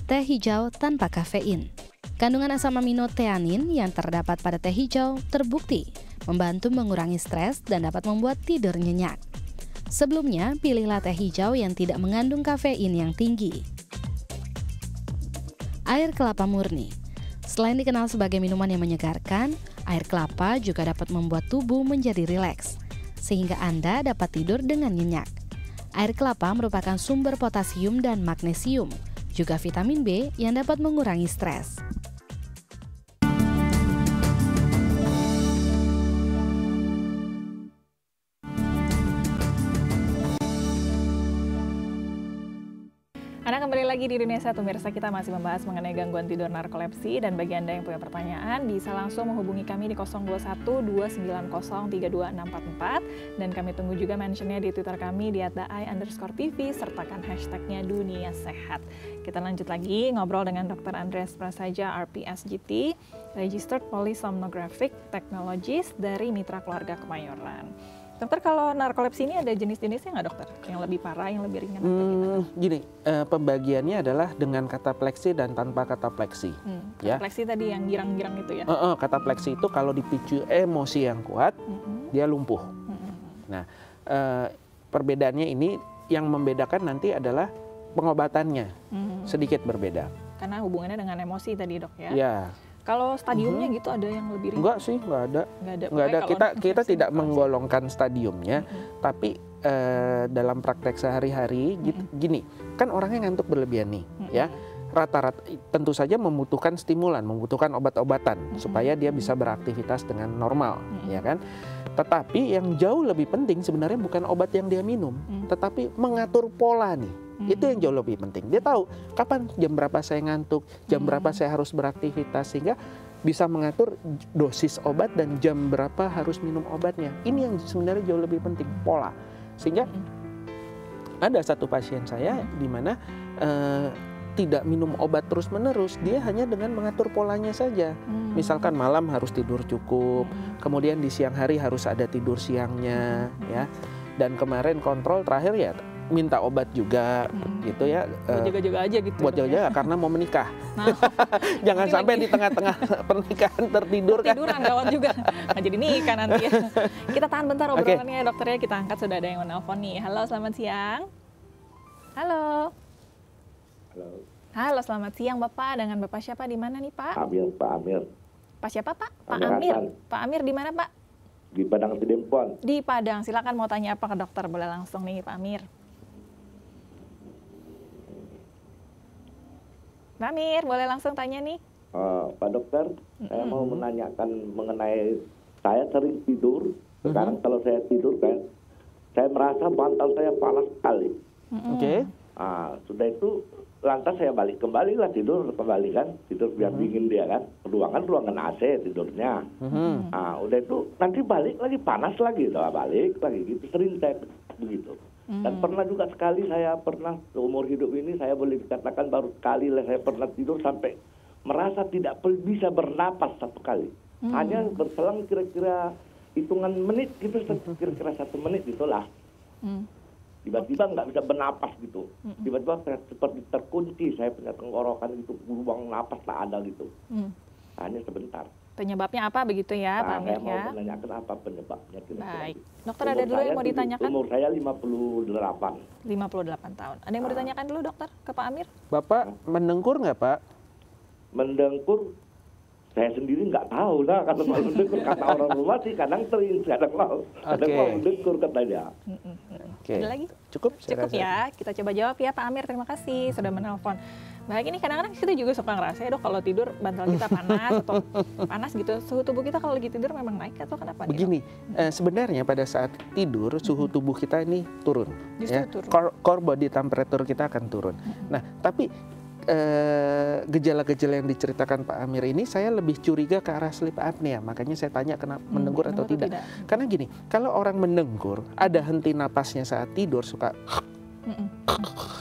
B: Teh hijau tanpa kafein. Kandungan asam amino theanin yang terdapat pada teh hijau terbukti membantu mengurangi stres dan dapat membuat tidur nyenyak. Sebelumnya, pilihlah teh hijau yang tidak mengandung kafein yang tinggi. Air kelapa murni. Selain dikenal sebagai minuman yang menyegarkan, air kelapa juga dapat membuat tubuh menjadi rileks, sehingga Anda dapat tidur dengan nyenyak. Air kelapa merupakan sumber potasium dan magnesium, juga vitamin B yang dapat mengurangi stres.
A: Anda kembali lagi di Dunia Sehat, pemirsa. Kita masih membahas mengenai gangguan tidur narkolepsi, dan bagi Anda yang punya pertanyaan bisa langsung menghubungi kami di 021-2903-2644, dan kami tunggu juga mentionnya di Twitter kami di @i_tv, sertakan hashtagnya Dunia Sehat. Kita lanjut lagi ngobrol dengan Dr. Andreas Prasaja, RPSGT, Registered Polysomnographic Technologist dari Mitra Keluarga Kemayoran. Dokter, kalau narkolepsi ini ada jenis-jenisnya nggak, dokter? Yang lebih parah, yang lebih ringan?
C: Gini, pembagiannya adalah dengan katapleksi dan tanpa katapleksi. Ya.
A: Katapleksi tadi yang girang-girang itu ya?
C: Katapleksi itu kalau dipicu emosi yang kuat, dia lumpuh. Nah, perbedaannya ini, yang membedakan nanti adalah pengobatannya sedikit berbeda.
A: Karena hubungannya dengan emosi tadi, dok ya?
C: Ya.
A: Kalau stadiumnya gitu ada yang lebih ringan?
C: Enggak sih, enggak ada.
A: Enggak ada.
C: Kita tidak menggolongkan stadiumnya, tapi dalam praktek sehari-hari gini, kan orangnya ngantuk berlebihan nih, ya. rata-rata tentu saja membutuhkan stimulan, membutuhkan obat-obatan supaya dia bisa beraktivitas dengan normal, ya kan? Tetapi yang jauh lebih penting sebenarnya bukan obat yang dia minum, tetapi mengatur pola nih. Itu yang jauh lebih penting. Dia tahu kapan, jam berapa saya ngantuk, jam berapa saya harus beraktivitas, sehingga bisa mengatur dosis obat dan jam berapa harus minum obatnya. Ini yang sebenarnya jauh lebih penting, pola. Sehingga ada satu pasien saya di mana tidak minum obat terus-menerus, dia hanya dengan mengatur polanya saja. Misalkan malam harus tidur cukup, kemudian di siang hari harus ada tidur siangnya, ya. Dan kemarin kontrol terakhir ya minta obat juga, gitu ya.
A: Buat jaga-jaga aja gitu.
C: Buat jaga-jaga karena mau menikah.
A: Nah,
C: Jangan sampai di tengah-tengah pernikahan tertidur kan.
A: tiduran gawat juga. Nggak jadi nikah nanti ya. Kita tahan bentar obrolannya dokternya, kita angkat, sudah ada yang menelpon nih. Halo, selamat siang. Halo.
D: Halo,
A: Halo, selamat siang Bapak. Dengan Bapak siapa, di mana nih Pak?
D: Amir, Pak Amir.
A: Pak siapa Pak? Pak
D: Amir
A: Amir.
D: Hasan.
A: Pak Amir di mana Pak?
D: Di Padang Sidempon.
A: Di Padang. Silakan mau tanya apa ke dokter, boleh langsung nih Pak Amir. Pak Amir, boleh langsung tanya nih.
D: Pak Dokter, saya mau menanyakan mengenai saya sering tidur. Sekarang kalau saya tidur kan, saya merasa bantal saya panas sekali.
C: Oke.
D: Sudah itu lantas saya balik kembali lah tidur kembali kan, tidur biar dingin dia kan. Ruangan AC tidurnya. Udah itu nanti balik lagi panas lagi, balik lagi gitu. Sering saya begitu. Dan pernah juga sekali saya pernah seumur hidup ini saya boleh dikatakan baru sekali lah saya pernah tidur sampai merasa tidak bisa bernapas satu kali. Hanya berselang kira-kira hitungan menit gitu, kira-kira 1 menit gitulah. Tiba-tiba nggak bisa bernapas gitu. Tiba-tiba saya seperti terkunci, saya punya tenggorokan gitu, ruang napas tak ada gitu. Hanya sebentar.
A: Penyebabnya apa begitu ya Pak Amir
D: Saya mau
A: ya?
D: menanyakan apa penyebabnya.
A: Baik. Dokter ada dulu yang mau ditanyakan?
D: Umur saya 58.
A: 58 tahun. Ada yang mau ditanyakan dulu dokter ke Pak Amir?
C: Bapak mendengkur nggak Pak?
D: Mendengkur, saya sendiri nggak tahu lah kalau mendengkur. Kata orang rumah sih kadang sering, kadang mau mendengkur katanya.
C: Oke.
A: Ada lagi?
C: Cukup? Saya
A: Cukup
C: rasa.
A: ya, kita coba jawab ya Pak Amir, terima kasih sudah menelpon. Baik, ini kadang-kadang kita juga suka ngerasa ya dok, kalau tidur bantal kita panas atau panas gitu, suhu tubuh kita kalau lagi tidur memang naik atau kenapa?
C: Begini, sebenarnya pada saat tidur suhu tubuh kita ini turun.
A: Justru
C: Ya.
A: turun.
C: Core body temperature kita akan turun. Nah, tapi gejala-gejala yang diceritakan Pak Amir ini saya lebih curiga ke arah sleep apnea. Makanya saya tanya kenapa mendengkur atau tidak. Karena gini, kalau orang mendengkur, ada henti napasnya saat tidur, suka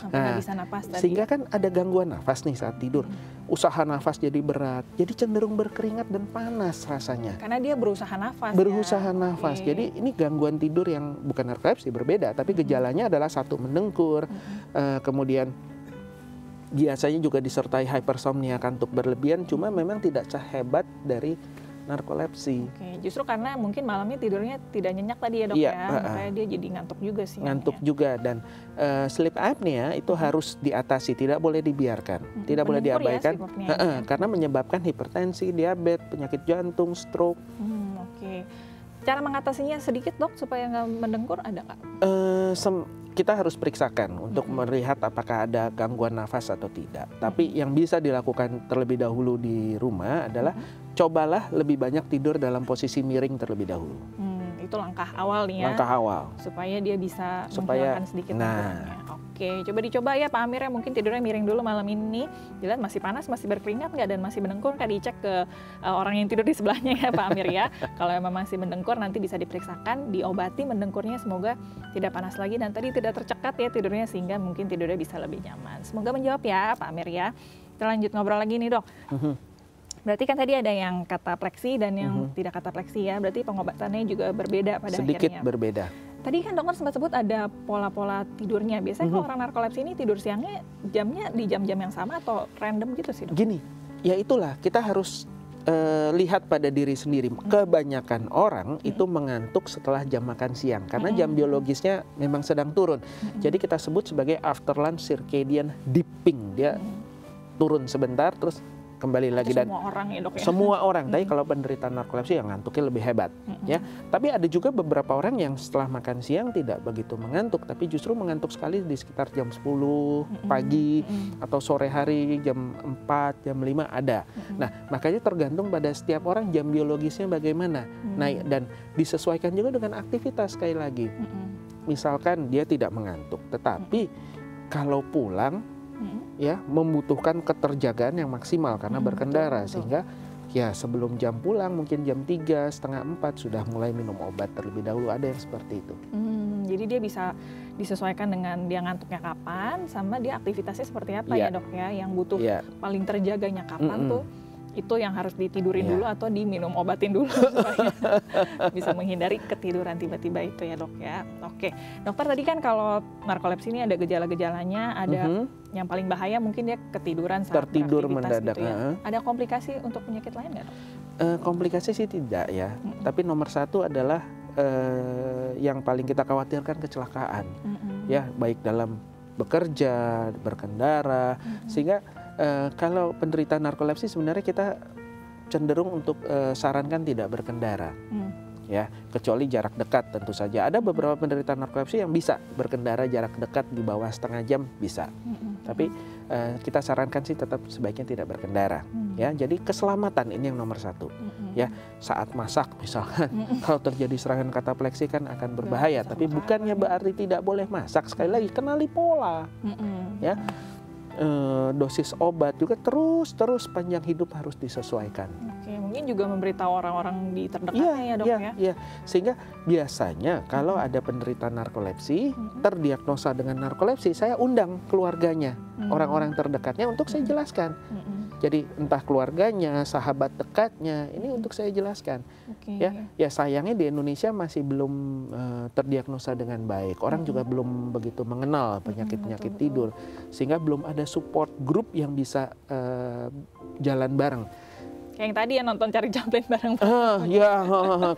A: Sampai nggak bisa napas tadi.
C: sehingga kan ada gangguan nafas nih saat tidur. Usaha nafas jadi berat, jadi cenderung berkeringat dan panas rasanya.
A: Karena dia berusaha nafas.
C: Berusaha
A: ya.
C: nafas.
A: Oke.
C: Jadi ini gangguan tidur yang bukan narkolepsi, berbeda, tapi gejalanya adalah satu mendengkur, kemudian biasanya juga disertai hypersomnia, kantuk berlebihan, cuma memang tidak sehebat dari narkolepsi.
A: Oke, justru karena mungkin malamnya tidurnya tidak nyenyak tadi ya dok
C: Iya,
A: ya, makanya dia jadi ngantuk juga sih.
C: Ngantuk juga, dan sleep apnea itu harus diatasi, tidak boleh dibiarkan, tidak boleh
A: Mendengkur ya,
C: diabaikan,
A: sleep apnea ini ya.
C: karena menyebabkan hipertensi, diabetes, penyakit jantung, stroke.
A: Oke. Cara mengatasinya sedikit dok supaya nggak mendengkur ada nggak?
C: Kita harus periksakan untuk melihat apakah ada gangguan nafas atau tidak. Tapi yang bisa dilakukan terlebih dahulu di rumah adalah cobalah lebih banyak tidur dalam posisi miring terlebih dahulu.
A: Itu langkah awal nih ya.
C: Langkah awal.
A: Supaya dia bisa menghilangkan sedikit mendengkurnya. Oke, coba dicoba ya Pak Amir ya, mungkin tidurnya miring dulu malam ini. Dilihat masih panas, masih berkeringat nggak, dan masih mendengkur nggak, dicek ke orang yang tidur di sebelahnya ya Pak Amir ya. Kalau emang masih mendengkur nanti bisa diperiksakan, diobati mendengkurnya, semoga tidak panas lagi dan tadi tidak tercekat ya tidurnya, sehingga mungkin tidurnya bisa lebih nyaman. Semoga menjawab ya Pak Amir ya. Kita lanjut ngobrol lagi nih dok. Berarti kan tadi ada yang katapleksi dan yang tidak katapleksi ya, berarti pengobatannya juga berbeda pada
C: Sedikit
A: akhirnya.
C: berbeda.
A: Tadi kan dokter sempat sebut ada pola-pola tidurnya. Biasanya kalau orang narkolepsi ini tidur siangnya jamnya di jam-jam yang sama atau random gitu sih dok?
C: Gini, ya itulah kita harus lihat pada diri sendiri. Kebanyakan orang itu mengantuk setelah jam makan siang karena jam biologisnya memang sedang turun. Jadi kita sebut sebagai after lunch circadian dipping. Dia turun sebentar terus kembali lagi dan
A: semua orang ya dok ya?
C: Semua orang, tapi kalau penderita narkolepsi yang ngantuknya lebih hebat ya. Tapi ada juga beberapa orang yang setelah makan siang tidak begitu mengantuk, tapi justru mengantuk sekali di sekitar jam 10 pagi atau sore hari jam 4, jam 5 ada. Nah, makanya tergantung pada setiap orang jam biologisnya bagaimana. Nah, dan disesuaikan juga dengan aktivitas sekali lagi. Misalkan dia tidak mengantuk, tetapi kalau pulang ya membutuhkan keterjagaan yang maksimal karena berkendara, sehingga ya sebelum jam pulang mungkin jam 3, setengah 4 sudah mulai minum obat terlebih dahulu, ada yang seperti itu.
A: Jadi dia bisa disesuaikan dengan dia ngantuknya kapan sama dia aktivitasnya seperti apa ya dok ya, yang butuh paling terjaganya kapan tuh itu yang harus ditidurin dulu atau diminum obatin dulu supaya bisa menghindari ketiduran tiba-tiba itu ya dok ya. Oke, dokter tadi kan kalau narkolepsi ini ada gejala-gejalanya, ada yang paling bahaya mungkin dia ketiduran saat
C: tertidur
A: beraktivitas
C: mendadak.
A: gitu ya. Ada komplikasi untuk penyakit lain nggak dok?
C: Komplikasi sih tidak ya, tapi nomor satu adalah yang paling kita khawatirkan kecelakaan, ya baik dalam bekerja, berkendara, sehingga kalau penderita narkolepsi sebenarnya kita cenderung untuk sarankan tidak berkendara, ya kecuali jarak dekat tentu saja. Ada beberapa penderita narkolepsi yang bisa berkendara jarak dekat di bawah setengah jam bisa, tapi kita sarankan sih tetap sebaiknya tidak berkendara, ya. Jadi keselamatan ini yang nomor satu, ya. Saat masak misalkan, kalau terjadi serangan katapleksi kan akan berbahaya, tapi bukannya berarti tidak boleh masak. Sekali lagi kenali pola, ya. Dosis obat juga terus panjang hidup harus disesuaikan.
A: Oke, mungkin juga memberitahu orang-orang di terdekatnya ya dok ya.
C: Iya, sehingga biasanya kalau ada penderita narkolepsi terdiagnosa dengan narkolepsi, saya undang keluarganya, orang-orang terdekatnya untuk saya jelaskan. Jadi entah keluarganya, sahabat dekatnya, ini untuk saya jelaskan. Ya sayangnya di Indonesia masih belum terdiagnosa dengan baik. Orang juga belum begitu mengenal penyakit-penyakit tidur, sehingga belum ada support group yang bisa jalan bareng.
A: Kayak yang tadi ya nonton Cari Chaplin bareng.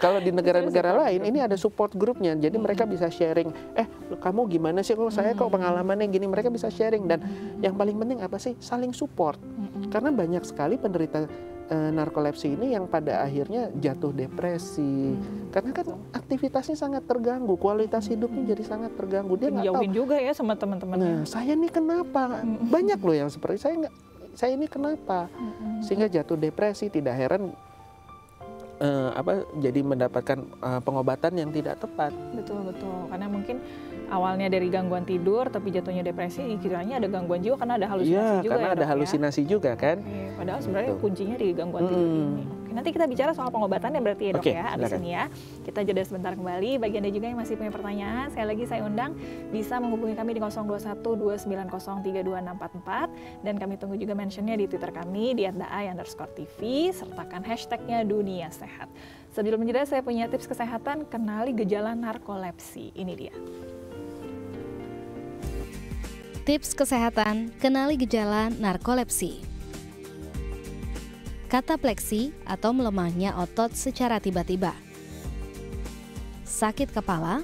C: Kalau di negara-negara lain ini ada support grupnya, jadi mereka bisa sharing. Kamu gimana sih? Saya kok pengalamannya gini, mereka bisa sharing. Dan yang paling penting apa sih? Saling support. Karena banyak sekali penderita narkolepsi ini yang pada akhirnya jatuh depresi, karena kan aktivitasnya sangat terganggu, kualitas hidupnya jadi sangat terganggu. Dia nggak tahu
A: juga ya sama teman-temannya.
C: Nah, saya ini kenapa? Banyak loh yang seperti saya ini kenapa? Sehingga jatuh depresi, tidak heran jadi mendapatkan pengobatan yang tidak tepat.
A: Betul, karena mungkin awalnya dari gangguan tidur tapi jatuhnya depresi, dikiranya ada gangguan jiwa karena ada halusinasi juga
C: karena
A: ya,
C: ada halusinasi juga kan.
A: Padahal sebenarnya kuncinya di gangguan tidur ini. Nanti kita bicara soal pengobatannya berarti ya dok ya, abis ini ya. Kita jeda sebentar kembali. Bagi Anda juga yang masih punya pertanyaan, saya undang bisa menghubungi kami di 0212932644 dan kami tunggu juga mentionnya di Twitter kami di @daai_tv, sertakan hashtagnya Dunia Sehat. Sebelum jeda saya punya tips kesehatan, kenali gejala narkolepsi. Ini dia.
B: Tips kesehatan, kenali gejala narkolepsi. Katapleksi atau melemahnya otot secara tiba-tiba. Sakit kepala,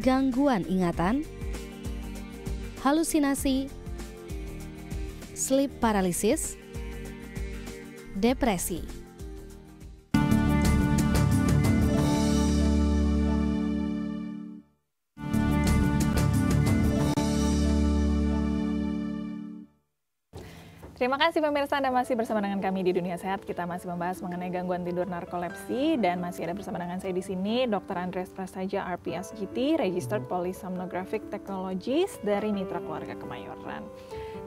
B: gangguan ingatan, halusinasi, sleep paralysis, depresi.
A: Terima kasih pemirsa, Anda masih bersama dengan kami di Dunia Sehat. Kita masih membahas mengenai gangguan tidur narkolepsi dan masih ada bersama dengan saya di sini Dr. Andreas Prasaja, RPSGT, Registered Polysomnographic Technologist dari Mitra Keluarga Kemayoran.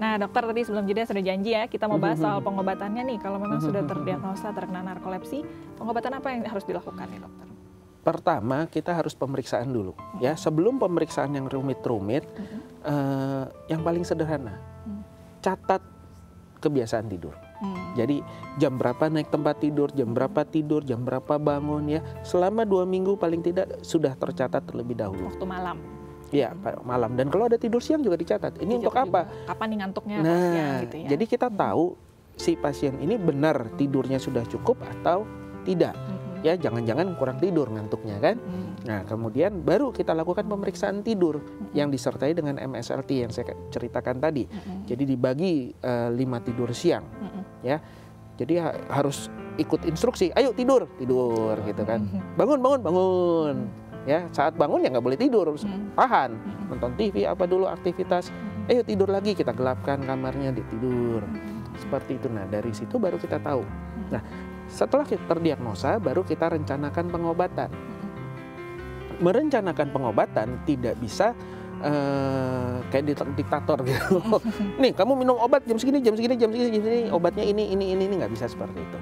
A: Nah dokter, tadi sebelum jeda sudah janji ya, kita mau bahas soal pengobatannya nih. Kalau memang sudah terdiagnosa terkena narkolepsi, pengobatan apa yang harus dilakukan ya dokter?
C: Pertama, kita harus pemeriksaan dulu. Ya, sebelum pemeriksaan yang rumit-rumit, yang paling sederhana, catat kebiasaan tidur. Jadi jam berapa naik tempat tidur, jam berapa bangun ya. Selama 2 minggu paling tidak sudah tercatat terlebih dahulu.
A: Waktu malam.
C: Iya, malam. Dan kalau ada tidur siang juga dicatat. Ini untuk apa?
A: Kapan nih ngantuknya? Gitu ya.
C: Jadi kita tahu si pasien ini benar tidurnya sudah cukup atau tidak. Ya jangan-jangan kurang tidur ngantuknya kan. Nah kemudian baru kita lakukan pemeriksaan tidur yang disertai dengan MSLT yang saya ceritakan tadi. Jadi dibagi 5 tidur siang, ya. Jadi harus ikut instruksi, ayo tidur gitu kan. Bangun. Ya saat bangun ya nggak boleh tidur, tahan, nonton TV apa dulu aktivitas. Ayo tidur lagi, kita gelapkan kamarnya, ditidur. Seperti itu. Nah dari situ baru kita tahu. Nah setelah kita terdiagnosa baru kita rencanakan pengobatan. Merencanakan pengobatan tidak bisa kayak diktator gitu. Nih kamu minum obat jam segini, obatnya ini nggak bisa seperti itu.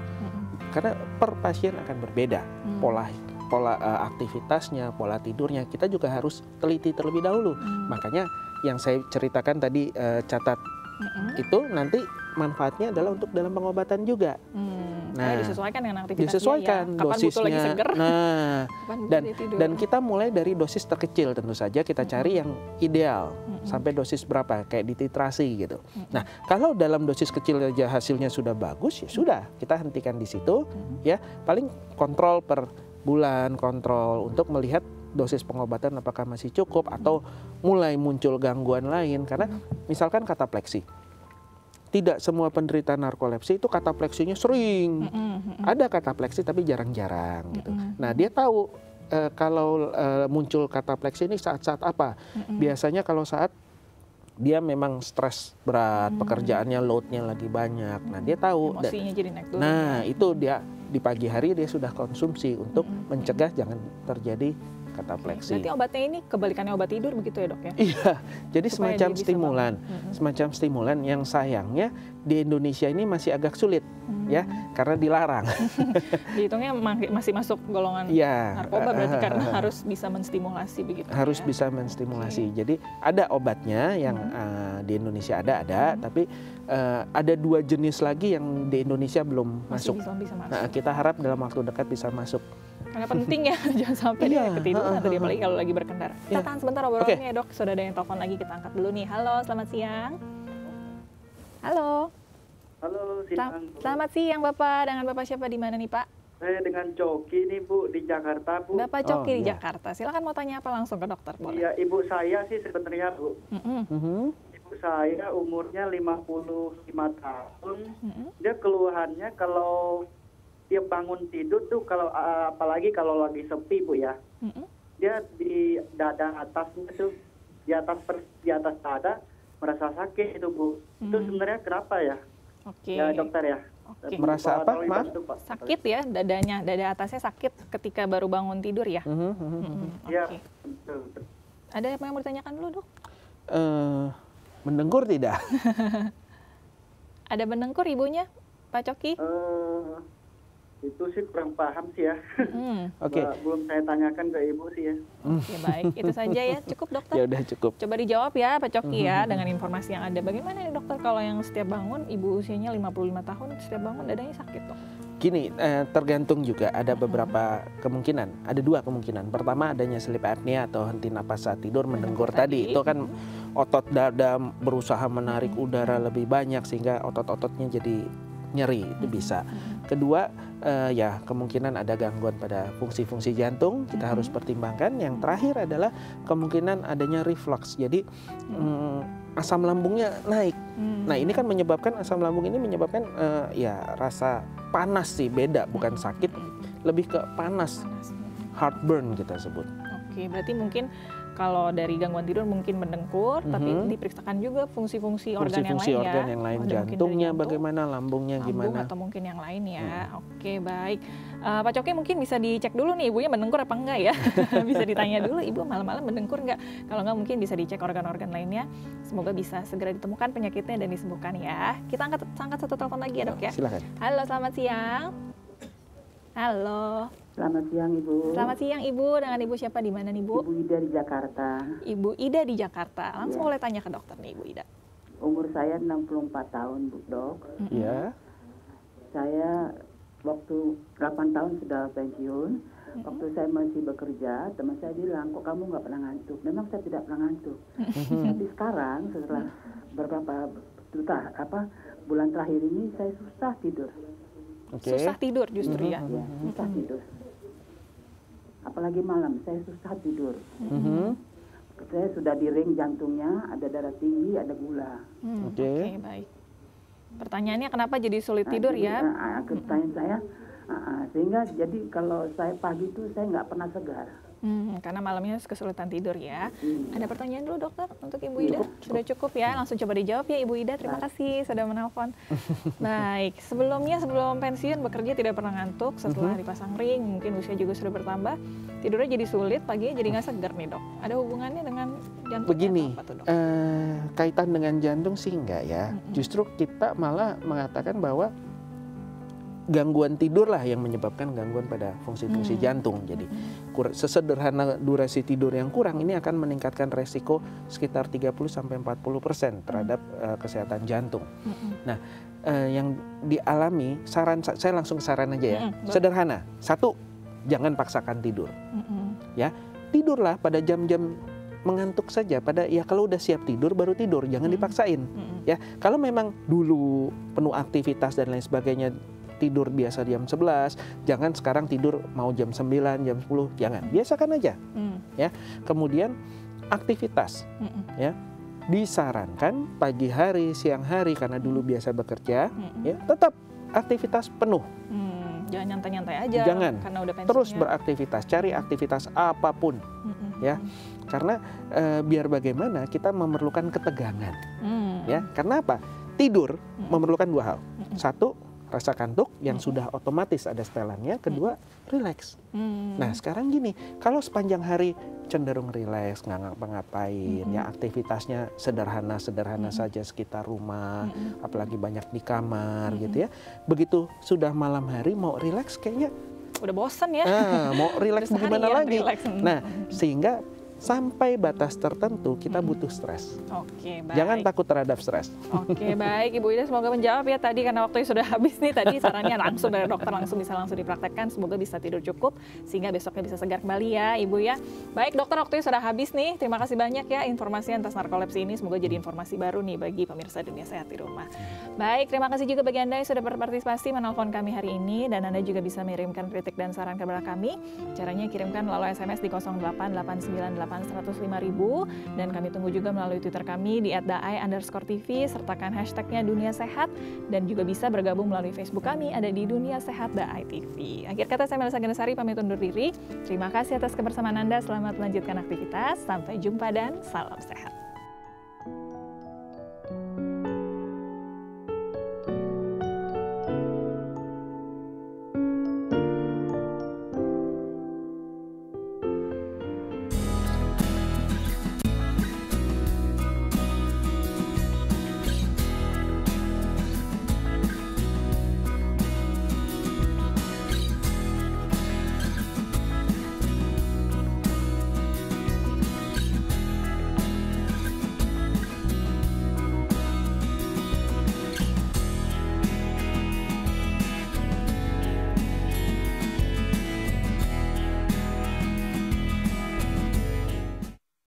C: Karena per pasien akan berbeda pola aktivitasnya, pola tidurnya. Kita juga harus teliti terlebih dahulu. Makanya yang saya ceritakan tadi catat itu nanti manfaatnya adalah untuk dalam pengobatan juga.
A: Nah, disesuaikan dengan aktivitasnya.
C: Disesuaikan
A: ya. Kapan
C: dosisnya.
A: lagi seger?
C: Nah,
A: kapan
C: dan kita mulai dari dosis terkecil tentu saja kita cari yang ideal sampai dosis berapa kayak dititrasi gitu. Nah, kalau dalam dosis kecil aja hasilnya sudah bagus ya sudah kita hentikan di situ ya. Paling kontrol per bulan kontrol untuk melihat dosis pengobatan apakah masih cukup atau mulai muncul gangguan lain karena misalkan katapleksi. Tidak semua penderita narkolepsi itu katapleksinya sering. Ada katapleksi tapi jarang-jarang gitu. Nah, dia tahu kalau muncul katapleksi ini saat-saat apa. Biasanya kalau saat dia memang stres berat, pekerjaannya loadnya lagi banyak. Nah, dia tahu.
A: Emosinya jadi naik turun.
C: Nah, itu dia di pagi hari dia sudah konsumsi untuk mencegah jangan terjadi katapleksi.
A: Berarti obatnya ini kebalikannya obat tidur begitu ya dok ya?
C: Iya, jadi
A: Supaya
C: semacam
A: dia bisa
C: stimulan, semacam stimulan yang sayangnya di Indonesia ini masih agak sulit ya, karena dilarang.
A: Dihitungnya masih masuk golongan narkoba berarti karena harus bisa menstimulasi begitu.
C: Harus
A: ya?
C: bisa menstimulasi. Jadi ada obatnya yang di Indonesia ada, tapi ada 2 jenis lagi yang di Indonesia belum
A: masih
C: masuk.
A: Bisa masuk.
C: Nah, kita harap dalam waktu dekat bisa masuk.
A: Karena penting ya, jangan sampai dia ketiduran atau dia apalagi kalau lagi berkendara. Kita tahan sebentar obrolannya ya dok, sudah ada yang telepon lagi, kita angkat dulu nih. Halo, selamat siang. Halo.
E: Halo, siang.
A: Selamat siang Bapak, dengan Bapak siapa di mana nih Pak?
E: Saya dengan Coki nih Bu, di Jakarta Bu.
A: Bapak Coki di Jakarta, silakan mau tanya apa langsung ke dokter boleh?
E: Iya, ibu saya sih sebenarnya Bu. Ibu saya umurnya 55 tahun, dia keluhannya kalau dia bangun tidur tuh kalau apalagi kalau lagi sepi Bu ya, dia di dada atasnya tuh di atas dada merasa sakit itu Bu. Itu sebenarnya kenapa ya?
A: Oke.
E: Ya dokter ya.
C: Merasa apa? Maaf?
A: Sakit ya dadanya, dada atasnya sakit ketika baru bangun tidur ya?
E: Iya.
A: Oke. Ada apa yang mau ditanyakan dulu dok?
C: Mendengkur tidak?
A: Ada mendengkur ibunya Pak Coki?
E: Itu sih kurang paham sih ya.
C: Oke.
E: Belum saya tanyakan ke ibu sih ya.
A: Oke, baik. Itu saja ya, cukup dokter?
C: Ya udah cukup.
A: Coba dijawab ya Pak Coki ya dengan informasi yang ada. Bagaimana nih dokter kalau yang setiap bangun, ibu usianya 55 tahun, setiap bangun dadanya sakit dok?
C: Gini, tergantung juga ada beberapa kemungkinan. Ada 2 kemungkinan. Pertama adanya sleep apnea atau henti napas saat tidur mendengkur tadi. Itu kan otot dada berusaha menarik udara lebih banyak sehingga otot-ototnya jadi nyeri, itu bisa. Kedua, ya kemungkinan ada gangguan pada fungsi-fungsi jantung, kita harus pertimbangkan. Yang terakhir adalah kemungkinan adanya reflux. Jadi asam lambungnya naik. Nah, ini kan menyebabkan asam lambung ini menyebabkan ya rasa panas sih, beda, bukan sakit, lebih ke panas. Heartburn kita sebut.
A: Oke, berarti mungkin kalau dari gangguan tidur mungkin mendengkur, tapi diperiksakan juga fungsi-fungsi organ yang lain
C: organ
A: ya.
C: yang lain, jantungnya bagaimana, lambungnya gimana.
A: Atau mungkin yang lain ya. Oke, baik. Pak Coki mungkin bisa dicek dulu nih ibunya mendengkur apa enggak ya. Bisa ditanya dulu, ibu malam-malam mendengkur enggak? Kalau enggak mungkin bisa dicek organ-organ lainnya. Semoga bisa segera ditemukan penyakitnya dan disembuhkan ya. Kita angkat satu telepon lagi ya dok ya.
C: Silakan.
A: Halo, selamat siang. Halo.
F: Selamat siang Ibu.
A: Selamat siang Ibu, dengan Ibu siapa di mana nih Bu?
F: Ibu Ida di Jakarta.
A: Ibu Ida di Jakarta. Langsung boleh tanya ke dokter nih Ibu Ida.
F: Umur saya 64 tahun Bu Dok.
C: Iya.
F: Saya waktu 8 tahun sudah pensiun. Waktu saya masih bekerja, teman saya bilang, kok kamu nggak pernah ngantuk? Memang saya tidak pernah ngantuk. Tapi sekarang setelah beberapa bulan terakhir ini saya susah tidur.
A: Susah tidur justru ya?
F: Susah tidur. apalagi malam, saya susah tidur. Saya sudah di ring jantungnya, ada darah tinggi, ada gula.
A: Oke, baik. Pertanyaannya kenapa jadi sulit tidur ya?
F: Pertanyaan saya, sehingga jadi kalau saya pagi itu saya nggak pernah segar.
A: Karena malamnya kesulitan tidur ya. Ada pertanyaan dulu dokter untuk Ibu Ida? Sudah cukup ya? Langsung coba dijawab ya Ibu Ida. Terima kasih sudah menelpon. Baik, sebelum pensiun bekerja tidak pernah ngantuk. Setelah dipasang ring, mungkin usia juga sudah bertambah. Tidurnya jadi sulit, paginya jadi nggak segar nih dok. Ada hubungannya dengan jantung?
C: Begini,
A: apa tuh, dok?
C: kaitan dengan jantung sih enggak ya. Justru kita malah mengatakan bahwa gangguan tidur lah yang menyebabkan gangguan pada fungsi-fungsi jantung. Jadi sesederhana durasi tidur yang kurang ini akan meningkatkan resiko sekitar 30-40% terhadap kesehatan jantung. Nah, yang dialami, saya langsung saran aja ya. Sederhana. 1, jangan paksakan tidur. Ya, tidurlah pada jam-jam mengantuk saja. Kalau udah siap tidur baru tidur, jangan dipaksain. Ya, kalau memang dulu penuh aktivitas dan lain sebagainya, tidur biasa jam 11, jangan sekarang tidur mau jam 9, jam 10, jangan. Biasakan aja. Ya. Kemudian aktivitas. Ya. Disarankan pagi hari, siang hari karena dulu biasa bekerja, ya, tetap aktivitas penuh.
A: Jangan nyantai-nyantai aja.
C: Jangan.
A: Karena udah pensiunnya.
C: Terus beraktivitas, cari aktivitas apapun. Ya. Karena biar bagaimana kita memerlukan ketegangan. Ya. Karena apa? Tidur memerlukan 2 hal. 1, rasa kantuk yang sudah otomatis ada setelannya. 2, rileks. Nah sekarang gini, kalau sepanjang hari cenderung rileks, nggak ngapa-ngapain, ya aktivitasnya sederhana saja sekitar rumah, apalagi banyak di kamar gitu ya. Begitu sudah malam hari mau rileks kayaknya
A: udah bosen ya.
C: Mau rileks bagaimana lagi?
A: Relax.
C: Nah sehingga sampai batas tertentu kita butuh stres.
A: Oke, baik.
C: Jangan takut terhadap stres.
A: Oke, baik Ibu Ida, semoga menjawab ya tadi karena waktunya sudah habis nih. Tadi sarannya langsung dari dokter langsung dipraktekkan. Semoga bisa tidur cukup sehingga besoknya bisa segar kembali ya Ibu ya. Baik dokter, waktunya sudah habis nih. Terima kasih banyak ya informasi atas narkolepsi ini. Semoga jadi informasi baru nih bagi pemirsa Dunia Sehat di rumah. Baik, terima kasih juga bagi Anda yang sudah berpartisipasi menelpon kami hari ini. Dan Anda juga bisa mengirimkan kritik dan saran kepada kami. Caranya kirimkan melalui SMS di 08898105.000 dan kami tunggu juga melalui Twitter kami di @daai_TV, sertakan hashtagnya Dunia Sehat dan juga bisa bergabung melalui Facebook kami ada di Dunia Sehat Daai TV. Akhir kata saya Melisa Ganasari pamit undur diri. Terima kasih atas kebersamaan Anda. Selamat melanjutkan aktivitas. Sampai jumpa dan salam sehat.